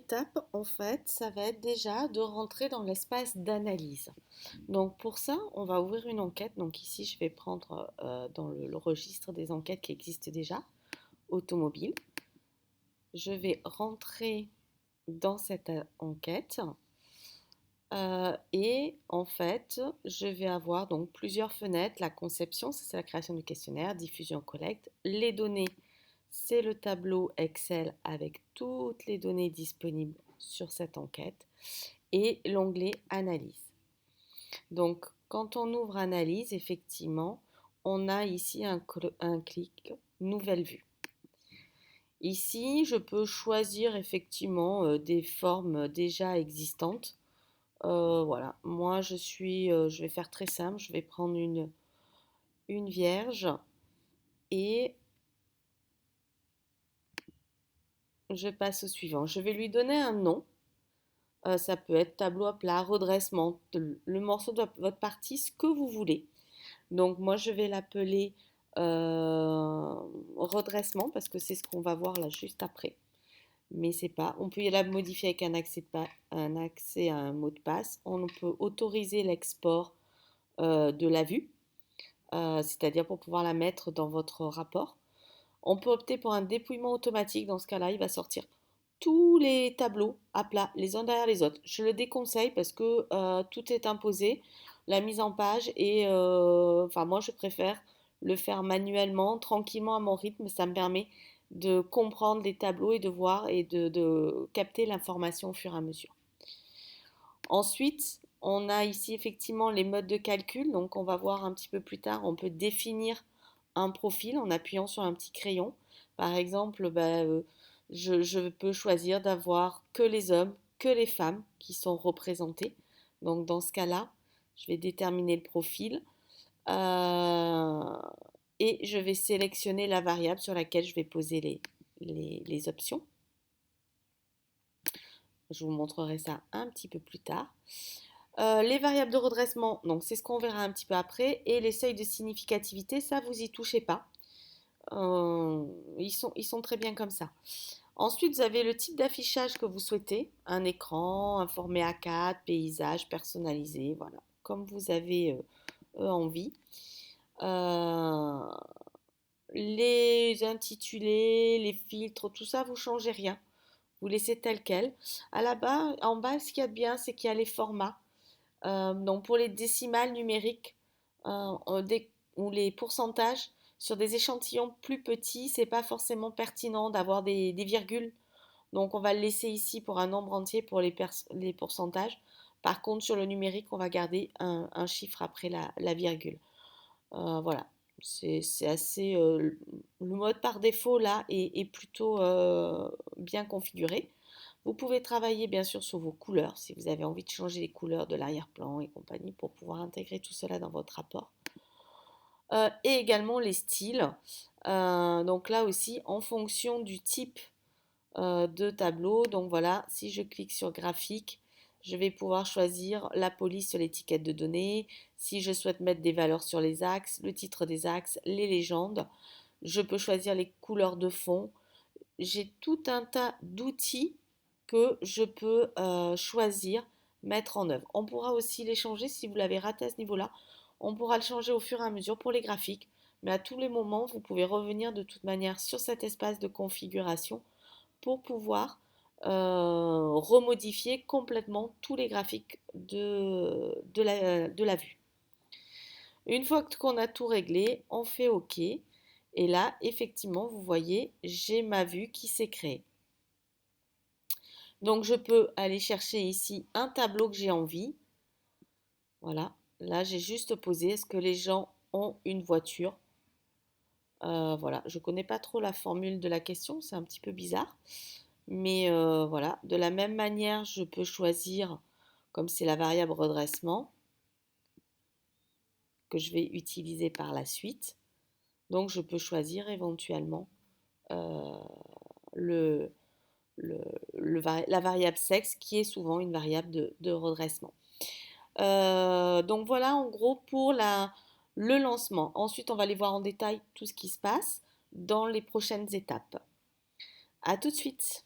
étape, en fait, ça va être déjà de rentrer dans l'espace d'analyse. Donc pour ça, on va ouvrir une enquête. Donc ici, je vais prendre dans le registre des enquêtes qui existent déjà, automobile. Je vais rentrer dans cette enquête et en fait, je vais avoir donc plusieurs fenêtres. La conception, ça, c'est la création du questionnaire, diffusion, collecte. Les données, c'est le tableau Excel avec toutes les données disponibles sur cette enquête et l'onglet analyse. Donc, quand on ouvre analyse, effectivement, on a ici un clic nouvelle vue. Ici, je peux choisir effectivement des formes déjà existantes. Voilà, moi je vais faire très simple, je vais prendre une vierge et je passe au suivant. Je vais lui donner un nom. Ça peut être tableau à plat, redressement, le morceau de votre partie, ce que vous voulez. Donc moi je vais l'appeler redressement parce que c'est ce qu'on va voir là juste après. Mais c'est pas. On peut la modifier avec un accès à un mot de passe. On peut autoriser l'export de la vue, c'est-à-dire pour pouvoir la mettre dans votre rapport. On peut opter pour un dépouillement automatique. Dans ce cas-là, il va sortir tous les tableaux à plat, les uns derrière les autres. Je le déconseille parce que tout est imposé, la mise en page, et enfin moi je préfère le faire manuellement, tranquillement à mon rythme. Ça me permet de comprendre les tableaux et de voir et de capter l'information au fur et à mesure. Ensuite, on a ici effectivement les modes de calcul. Donc, on va voir un petit peu plus tard. On peut définir un profil en appuyant sur un petit crayon. Par exemple, je peux choisir d'avoir que les hommes, que les femmes qui sont représentés. Donc, dans ce cas-là, je vais déterminer le profil euh, et je vais sélectionner la variable sur laquelle je vais poser les options. Je vous montrerai ça un petit peu plus tard. Les variables de redressement, donc c'est ce qu'on verra un petit peu après. Et les seuils de significativité, ça, vous y touchez pas. Ils sont très bien comme ça. Ensuite, vous avez le type d'affichage que vous souhaitez. Un écran, un format A4, paysage personnalisé, voilà, comme vous avez envie. Euh, les intitulés, les filtres, tout ça, vous changez rien. Vous laissez tel quel. En bas, ce qu'il y a de bien, c'est qu'il y a les formats. Donc pour les décimales numériques ou les pourcentages sur des échantillons plus petits, c'est pas forcément pertinent d'avoir des virgules. Donc on va le laisser ici pour un nombre entier pour les pourcentages. Par contre, sur le numérique, on va garder un chiffre après la virgule. Voilà, c'est assez. Le mode par défaut là est plutôt bien configuré. Vous pouvez travailler bien sûr sur vos couleurs si vous avez envie de changer les couleurs de l'arrière-plan et compagnie pour pouvoir intégrer tout cela dans votre rapport. Et également les styles. Donc là aussi, en fonction du type de tableau, donc voilà, si je clique sur graphique, je vais pouvoir choisir la police sur l'étiquette de données. Si je souhaite mettre des valeurs sur les axes, le titre des axes, les légendes, je peux choisir les couleurs de fond. J'ai tout un tas d'outils que je peux choisir, mettre en œuvre. On pourra aussi les changer si vous l'avez raté à ce niveau-là. On pourra le changer au fur et à mesure pour les graphiques. Mais à tous les moments, vous pouvez revenir de toute manière sur cet espace de configuration pour pouvoir remodifier complètement tous les graphiques de la vue. Une fois qu'on a tout réglé, on fait OK. Et là, effectivement, vous voyez, j'ai ma vue qui s'est créée. Donc, je peux aller chercher ici un tableau que j'ai envie. Voilà, là, j'ai juste posé, est-ce que les gens ont une voiture? Voilà, je ne connais pas trop la formule de la question, c'est un petit peu bizarre. Mais voilà, de la même manière, je peux choisir, comme c'est la variable redressement, que je vais utiliser par la suite. Donc, je peux choisir éventuellement euh, le, la variable sexe, qui est souvent une variable de redressement. Donc voilà en gros pour le lancement. Ensuite, on va aller voir en détail tout ce qui se passe dans les prochaines étapes. À tout de suite.